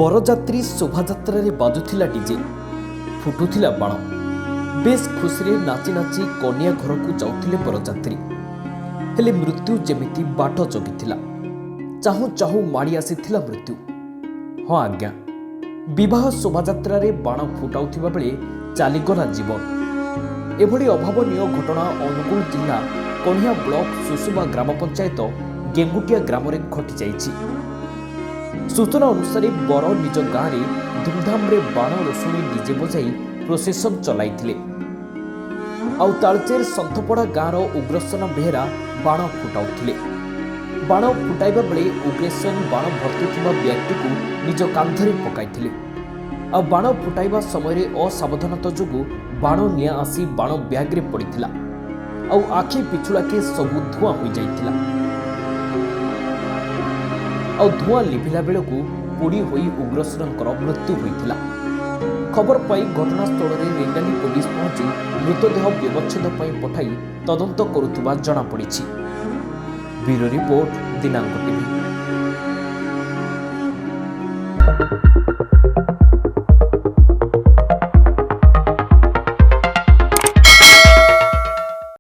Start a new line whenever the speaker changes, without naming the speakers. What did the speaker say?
बरजात्री शोभायात्रा बाजुला डीजे फुटुला बाण बेस खुशी नाची नाची कन्या घर को जाऊले बरजात्री हेले मृत्यु जेमिति बाट जगिथिला। चाहू चाहू माड़ी आसीथिला मृत्यु। हाँ आज्ञा, विवाह शोभायात्रा बाण फुटाउथिबा बेले चालीगला जीवन। एभली अभावनीय घटना अनुगुल जिला कन्या ब्लॉक सुसुमा ग्राम पंचायत गेंगुटिया ग्राम में घटी जाइछि। सूचना अनुसार बर निज गाँव में धूमधाम रे बाण रोषणी डीजे बजाई प्रोसेसन चलाइथिले। आउ तालचेर सन्थपड़ा गाँवर उग्रसेन बेहेरा बाण फुटाउथिले। बाण फुटाइबा बेले उग्रसेन बाण भर्ती थिबा व्यक्ति को निज कांधरे पकाइथिले। आ बाण फुटाइबा समय असावधानता जोगु बाण निया आसी बाण ब्याग रे पड़िथिला। आउ आखि पिछुलाके सबु धुआं हो जाइथिला। और धुआं लिभिला बेलू पोड़ी होई उग्रसेनकर मृत्यु होइथिला। खबर पाई घटनास्थल में रेंगाली पुलिस पहुंची मृतदेह व्यवच्छेद पठाई तदंत करुवा जना पड़िछि। ब्यूरो रिपोर्ट दिनांक टीवी।